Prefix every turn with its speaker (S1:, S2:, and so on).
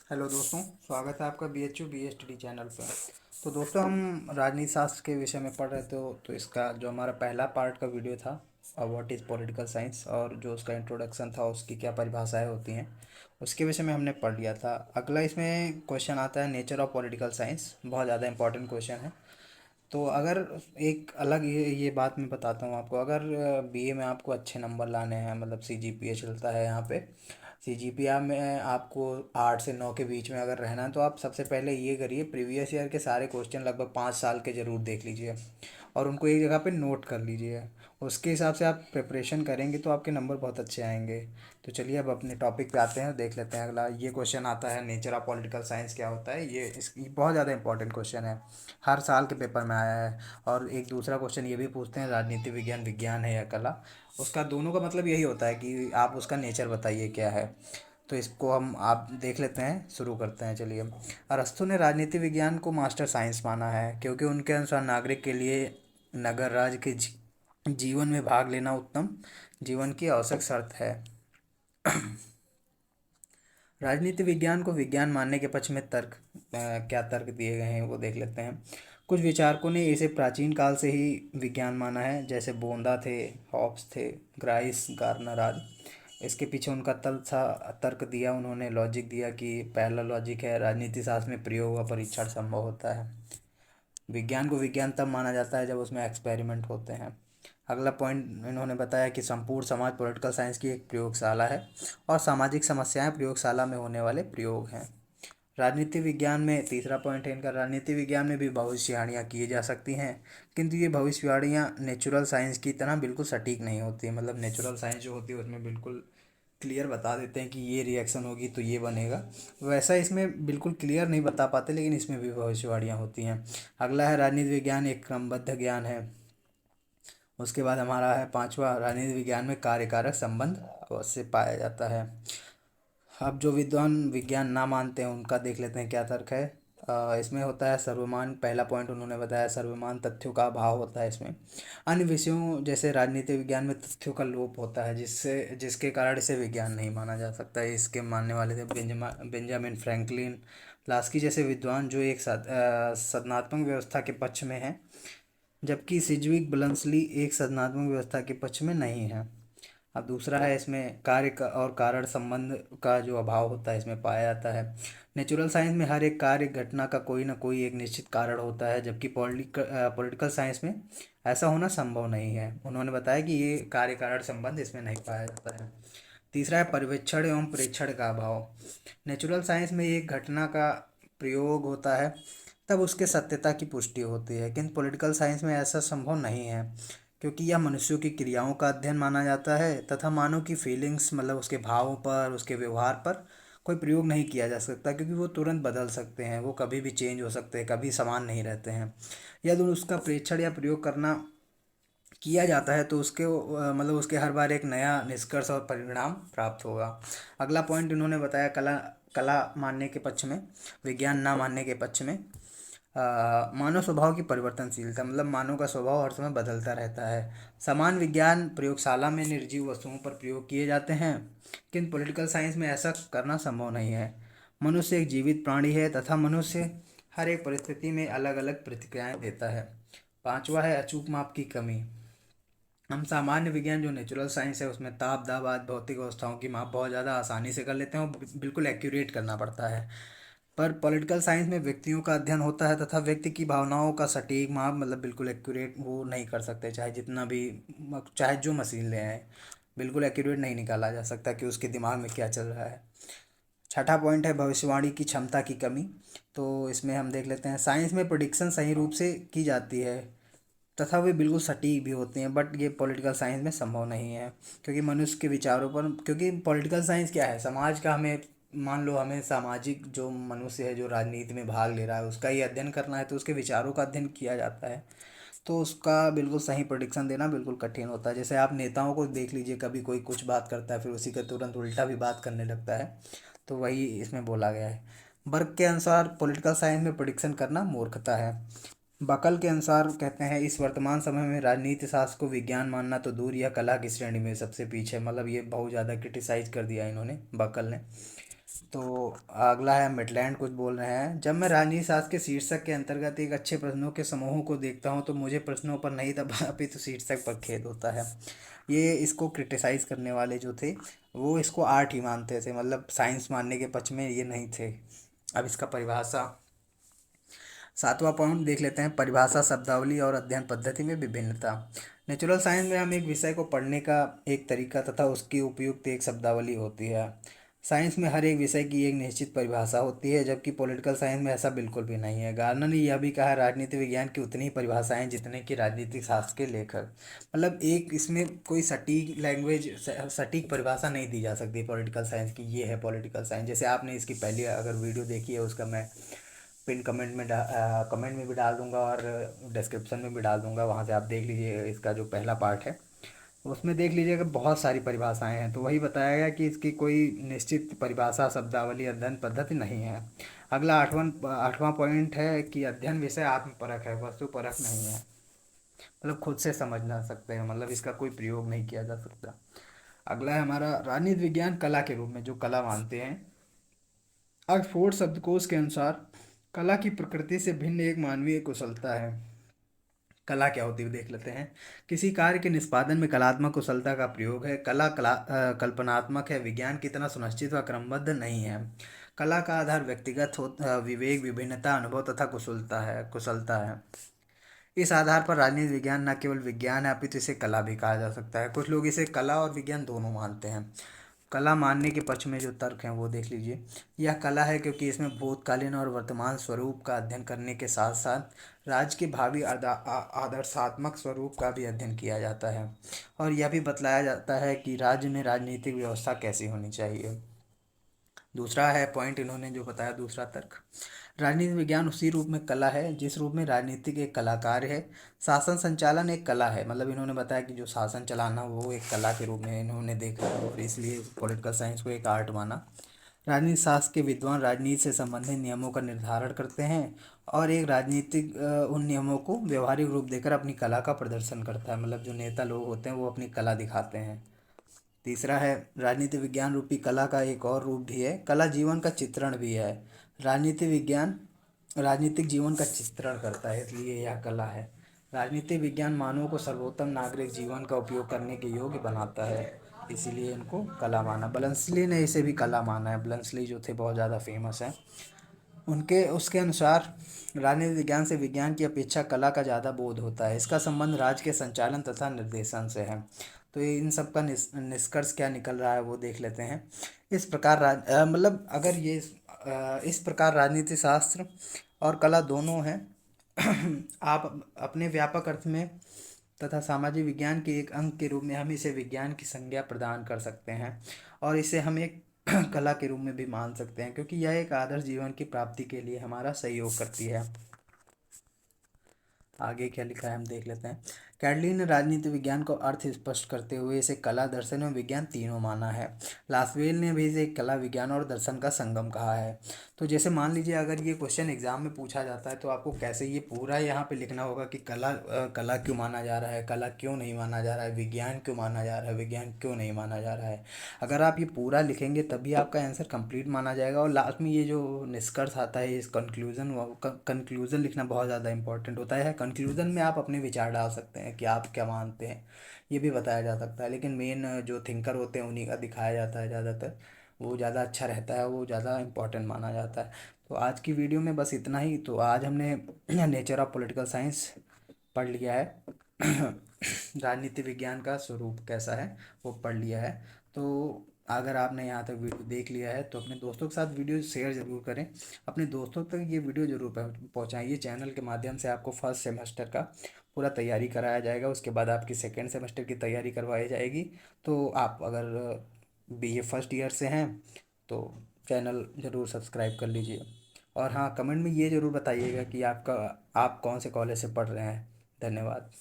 S1: Hello दोस्तों, स्वागत है आपका BHU चैनल पर। तो दोस्तों, हम राजनीति शास्त्र के विषय में पढ़ रहे थे। तो इसका जो हमारा पहला पार्ट का वीडियो था, व्हाट इज़ पॉलिटिकल साइंस, और जो उसका इंट्रोडक्शन था, उसकी क्या परिभाषाएं होती हैं, उसके विषय में हमने पढ़ लिया था। अगला इसमें क्वेश्चन आता है नेचर ऑफ पॉलिटिकल साइंस। बहुत ज़्यादा इंपॉर्टेंट क्वेश्चन है। तो अगर एक अलग ये बात मैं बताता हूँ आपको। अगर BA में आपको अच्छे नंबर लाने हैं, मतलब CGPA चलता है यहाँ पे। CGPA में आपको 8 से 9 के बीच में अगर रहना है, तो आप सबसे पहले ये करिए, प्रीवियस ईयर के सारे क्वेश्चन लगभग 5 साल के ज़रूर देख लीजिए और उनको एक जगह पे नोट कर लीजिए। उसके हिसाब से आप प्रिपरेशन करेंगे तो आपके नंबर बहुत अच्छे आएंगे। तो चलिए अब अपने टॉपिक पे आते हैं, देख लेते हैं। अगला ये क्वेश्चन आता है, नेचर ऑफ पॉलिटिकल साइंस क्या होता है। ये बहुत ज़्यादा इंपॉर्टेंट क्वेश्चन है, हर साल के पेपर में आया है। और एक दूसरा क्वेश्चन ये भी पूछते हैं, राजनीति विज्ञान विज्ञान है या कला। उसका दोनों का मतलब यही होता है कि आप उसका नेचर बताइए क्या है। तो इसको हम आप देख लेते हैं, शुरू करते हैं। चलिए, अरस्तु ने राजनीति विज्ञान को मास्टर साइंस माना है, क्योंकि उनके अनुसार नागरिक के लिए नगर राज्य के जीवन में भाग लेना उत्तम जीवन की आवश्यक शर्त है। राजनीति विज्ञान को विज्ञान मानने के पक्ष में क्या तर्क दिए गए हैं वो देख लेते हैं। कुछ विचारकों ने इसे प्राचीन काल से ही विज्ञान माना है, जैसे बोंदा थे, हॉब्स थे, ग्राइस, गार्नर आदि। इसके पीछे उनका तर्क दिया, उन्होंने लॉजिक दिया कि पहला लॉजिक है, राजनीति शास्त्र में प्रयोग व परीक्षण संभव होता है। विज्ञान को विज्ञान तब माना जाता है जब उसमें एक्सपेरिमेंट होते हैं। अगला पॉइंट इन्होंने बताया कि संपूर्ण समाज पॉलिटिकल साइंस की एक प्रयोगशाला है और सामाजिक समस्याएं प्रयोगशाला में होने वाले प्रयोग हैं। राजनीति विज्ञान में तीसरा पॉइंट है इनका, राजनीति विज्ञान में भी भविष्यवाणियाँ की जा सकती हैं, किंतु ये भविष्यवाणियाँ नेचुरल साइंस की तरह बिल्कुल सटीक नहीं होती। मतलब नेचुरल साइंस जो होती है उसमें बिल्कुल क्लियर बता देते हैं कि ये रिएक्शन होगी तो ये बनेगा, वैसा इसमें बिल्कुल क्लियर नहीं बता पाते, लेकिन इसमें भी भविष्यवाणियाँ होती हैं। अगला है, राजनीति विज्ञान एक क्रमबद्ध ज्ञान है। उसके बाद हमारा है पांचवा, राजनीति विज्ञान में कार्यकारक संबंध अवश्य पाया जाता है। अब जो विद्वान विज्ञान ना मानते हैं उनका देख लेते हैं क्या तर्क है। इसमें होता है सर्वमान, पहला पॉइंट उन्होंने बताया, सर्वमान तथ्यों का अभाव होता है इसमें। अन्य विषयों जैसे राजनीति विज्ञान में तथ्यों का लोप होता है, जिसके कारण इसे विज्ञान नहीं माना जा सकता है। इसके मानने वाले थे बेंजामिन फ्रैंकलिन, लास्की जैसे विद्वान, जो एक सदनात्मक व्यवस्था के पक्ष में है, जबकि सिज्विक ब्लंसली एक सदनात्मक व्यवस्था के पक्ष में नहीं है। अब दूसरा है, इसमें कार्य का और कारण संबंध का जो अभाव होता है इसमें पाया जाता है। नेचुरल साइंस में हर एक कार्य घटना का कोई ना कोई एक निश्चित कारण होता है, जबकि पॉलिटिकल साइंस में ऐसा होना संभव नहीं है। उन्होंने बताया कि ये कार्य कारण संबंध इसमें नहीं पाया जाता है। तीसरा है, पर्यवेक्षण एवं प्रेक्षण का अभाव। नेचुरल साइंस में एक घटना का प्रयोग होता है तब उसके सत्यता की पुष्टि होती है, किंतु पॉलिटिकल साइंस में ऐसा संभव नहीं है, क्योंकि यह मनुष्यों की क्रियाओं का अध्ययन माना जाता है तथा मानव की फीलिंग्स, मतलब उसके भावों पर, उसके व्यवहार पर कोई प्रयोग नहीं किया जा सकता, क्योंकि वो तुरंत बदल सकते हैं, वो कभी भी चेंज हो सकते हैं, कभी समान नहीं रहते हैं। यदि उसका प्रेक्षण या प्रयोग करना किया जाता है तो मतलब उसके हर बार एक नया निष्कर्ष और परिणाम प्राप्त होगा। अगला पॉइंट इन्होंने बताया, कला कला मानने के पक्ष में, विज्ञान ना मानने के पक्ष में। मानव स्वभाव की परिवर्तनशीलता, मतलब मानव का स्वभाव हर समय बदलता रहता है। समान विज्ञान प्रयोगशाला में निर्जीव वस्तुओं पर प्रयोग किए जाते हैं, किंतु पॉलिटिकल साइंस में ऐसा करना संभव नहीं है। मनुष्य एक जीवित प्राणी है तथा मनुष्य हर एक परिस्थिति में अलग अलग प्रतिक्रियाएं देता है। पांचवा है, अचूक माप की कमी। हम सामान्य विज्ञान जो नेचुरल साइंस है उसमें ताप दाब आदि भौतिक अवस्थाओं की माप बहुत ज़्यादा आसानी से कर लेते हैं और बिल्कुल एक्यूरेट करना पड़ता है। पर पॉलिटिकल साइंस में व्यक्तियों का अध्ययन होता है तथा व्यक्ति की भावनाओं का सटीक माप, मतलब बिल्कुल एक्यूरेट वो नहीं कर सकते, चाहे जितना भी, चाहे जो मशीन ले आए, बिल्कुल एक्यूरेट नहीं निकाला जा सकता कि उसके दिमाग में क्या चल रहा है। छठा पॉइंट है, भविष्यवाणी की क्षमता की कमी। तो इसमें हम देख लेते हैं, साइंस में प्रिडिक्शन सही रूप से की जाती है तथा वे बिल्कुल सटीक भी होते हैं, बट ये पॉलिटिकल साइंस में संभव नहीं है, क्योंकि मनुष्य के विचारों पर, क्योंकि पॉलिटिकल साइंस क्या है, समाज का, हमें मान लो हमें सामाजिक जो मनुष्य है जो राजनीति में भाग ले रहा है उसका ही अध्ययन करना है, तो उसके विचारों का अध्ययन किया जाता है। तो उसका बिल्कुल सही प्रोडिक्शन देना बिल्कुल कठिन होता है। जैसे आप नेताओं को देख लीजिए, कभी कोई कुछ बात करता है फिर उसी का तुरंत उल्टा भी बात करने लगता है, तो वही इसमें बोला गया है। बर्ग के अनुसार पॉलिटिकल साइंस में प्रोडिक्शन करना मूर्खता है। बकल के अनुसार कहते हैं, इस वर्तमान समय में राजनीति शास्त्र को विज्ञान मानना तो दूर, या कला की श्रेणी में सबसे पीछे, मतलब ये बहुत ज़्यादा क्रिटिसाइज कर दिया इन्होंने, बकल ने। तो अगला है मिडलैंड कुछ बोल रहे हैं, जब मैं राजनीति शास्त्र के शीर्षक के अंतर्गत एक अच्छे प्रश्नों के समूह को देखता हूँ तो मुझे प्रश्नों पर नहीं दबा अपितु शीर्षक पर खेद होता है। ये इसको क्रिटिसाइज करने वाले जो थे वो इसको आर्ट ही मानते थे, मतलब साइंस मानने के पक्ष में ये नहीं थे। अब इसका परिभाषा, सातवां पॉइंट देख लेते हैं, परिभाषा, शब्दावली और अध्ययन पद्धति में विभिन्नता। नेचुरल साइंस में हम एक विषय को पढ़ने का एक तरीका तथा उसकी उपयुक्त एक शब्दावली होती है। साइंस में हर एक विषय की एक निश्चित परिभाषा होती है, जबकि पॉलिटिकल साइंस में ऐसा बिल्कुल भी नहीं है। गार्नर ने यह भी कहा, राजनीति विज्ञान की उतनी ही परिभाषाएं जितने कि राजनीतिक शास्त्र के लेखक। मतलब एक इसमें कोई सटीक लैंग्वेज, सटीक परिभाषा नहीं दी जा सकती पॉलिटिकल साइंस की, ये है पॉलिटिकल साइंस। जैसे आपने इसकी पहले अगर वीडियो देखी है उसका मैं पिन कमेंट में भी डाल दूंगा और डिस्क्रिप्शन में भी डाल दूंगा, वहाँ से आप देख लीजिए। इसका जो पहला पार्ट है उसमें देख लीजिएगा, बहुत सारी परिभाषाएं हैं। तो वही बताया गया कि इसकी कोई निश्चित परिभाषा, शब्दावली, अध्ययन पद्धति नहीं है। अगला आठवां पॉइंट है कि अध्ययन विषय आत्मपरक है, वस्तु परक नहीं है। मतलब खुद से समझ ना सकते हैं, मतलब इसका कोई प्रयोग नहीं किया जा सकता। अगला है हमारा राजनीति विज्ञान कला के रूप में, जो कला मानते हैं। ऑक्सफोर्ड शब्दकोश के अनुसार कला की प्रकृति से भिन्न एक मानवीय कुशलता है। कला क्या होती है देख लेते हैं। किसी कार्य के निष्पादन में कलात्मक कुशलता का प्रयोग है। कल्पनात्मक है, विज्ञान की तरह सुनिश्चित व क्रमबद्ध नहीं है। कला का आधार व्यक्तिगत विवेक, विभिन्नता, अनुभव तथा कुशलता है। इस आधार पर राजनीति विज्ञान न केवल विज्ञान है अपितु इसे कला भी कहा जा सकता है। कुछ लोग इसे कला और विज्ञान दोनों मानते हैं। कला मानने के पक्ष में जो तर्क हैं वो देख लीजिए। यह कला है क्योंकि इसमें भूतकालीन और वर्तमान स्वरूप का अध्ययन करने के साथ साथ राज्य के भावी आदर्शात्मक स्वरूप का भी अध्ययन किया जाता है, और यह भी बतलाया जाता है कि राज्य में राजनीतिक व्यवस्था कैसी होनी चाहिए। दूसरा है पॉइंट इन्होंने जो बताया, दूसरा तर्क, राजनीति विज्ञान उसी रूप में कला है जिस रूप में राजनीतिक एक कलाकार है। शासन संचालन एक कला है, मतलब इन्होंने बताया कि जो शासन चलाना वो एक कला के रूप में इन्होंने देखा और इसलिए पॉलिटिकल साइंस को एक आर्ट माना। राजनीति शास्त्र के विद्वान राजनीति से संबंधित नियमों का निर्धारण करते हैं और एक राजनीतिक उन नियमों को व्यवहारिक रूप देकर अपनी कला का प्रदर्शन करता है। मतलब जो नेता लोग होते हैं वो अपनी कला दिखाते हैं। तीसरा है राजनीति विज्ञान रूपी कला का एक और रूप भी है, कला जीवन का चित्रण भी है। राजनीति विज्ञान राजनीतिक जीवन का चित्रण करता है, इसलिए यह कला है। राजनीतिक विज्ञान मानव को सर्वोत्तम नागरिक जीवन का उपयोग करने के योग्य बनाता है, इसीलिए इनको कला माना। ब्लंसली ने इसे भी कला माना है। ब्लंसली जो थे बहुत ज़्यादा फेमस हैं। उनके उसके अनुसार राजनीति विज्ञान से विज्ञान की अपेक्षा कला का ज़्यादा बोध होता है। इसका संबंध राज्य के संचालन तथा निर्देशन से है। तो ये इन सब का निष्कर्ष क्या निकल रहा है वो देख लेते हैं। इस प्रकार मतलब अगर ये इस प्रकार राजनीति शास्त्र और कला दोनों हैं। आप अपने व्यापक अर्थ में तथा सामाजिक विज्ञान के एक अंग के रूप में हम इसे विज्ञान की संज्ञा प्रदान कर सकते हैं, और इसे हम एक कला के रूप में भी मान सकते हैं, क्योंकि यह एक आदर्श जीवन की प्राप्ति के लिए हमारा सहयोग करती है। आगे क्या लिखा है हम देख लेते हैं। कैडली ने राजनीति विज्ञान को अर्थ स्पष्ट करते हुए इसे कला, दर्शन और विज्ञान तीनों माना है। लासवेल ने भी इसे कला, विज्ञान और दर्शन का संगम कहा है। तो जैसे मान लीजिए अगर ये क्वेश्चन एग्जाम में पूछा जाता है तो आपको कैसे ये पूरा यहाँ पे लिखना होगा कि कला क्यों माना जा रहा है, कला क्यों नहीं माना जा रहा है, विज्ञान क्यों माना जा रहा है, विज्ञान क्यों नहीं माना जा रहा है। अगर आप ये पूरा लिखेंगे तभी आपका आंसर कंप्लीट माना जाएगा। और लास्ट में ये जो निष्कर्ष आता है, इस कंक्लूजन लिखना बहुत ज़्यादा इंपॉर्टेंट होता है। कंक्लूजन में आप अपने विचार डाल सकते हैं कि आप क्या मानते हैं, ये भी बताया जा सकता है। लेकिन मेन जो थिंकर होते हैं उन्हीं का दिखाया जाता है ज़्यादातर, वो ज़्यादा अच्छा रहता है, वो ज़्यादा इंपॉर्टेंट माना जाता है। तो आज की वीडियो में बस इतना ही। तो आज हमने नेचर ऑफ पॉलिटिकल साइंस पढ़ लिया है। राजनीति विज्ञान का स्वरूप कैसा है वो पढ़ लिया है। तो अगर आपने यहाँ तक वीडियो देख लिया है तो अपने दोस्तों के साथ वीडियो शेयर ज़रूर करें, अपने दोस्तों तक ये वीडियो ज़रूर पहुँचाइए। चैनल के माध्यम से आपको फर्स्ट सेमेस्टर का पूरा तैयारी कराया जाएगा, उसके बाद आपकी सेकेंड सेमेस्टर की तैयारी करवाई जाएगी। तो आप अगर बीए फर्स्ट ईयर से हैं तो चैनल ज़रूर सब्सक्राइब कर लीजिए। और हाँ, कमेंट में ये ज़रूर बताइएगा कि आप कौन से कॉलेज से पढ़ रहे हैं। धन्यवाद।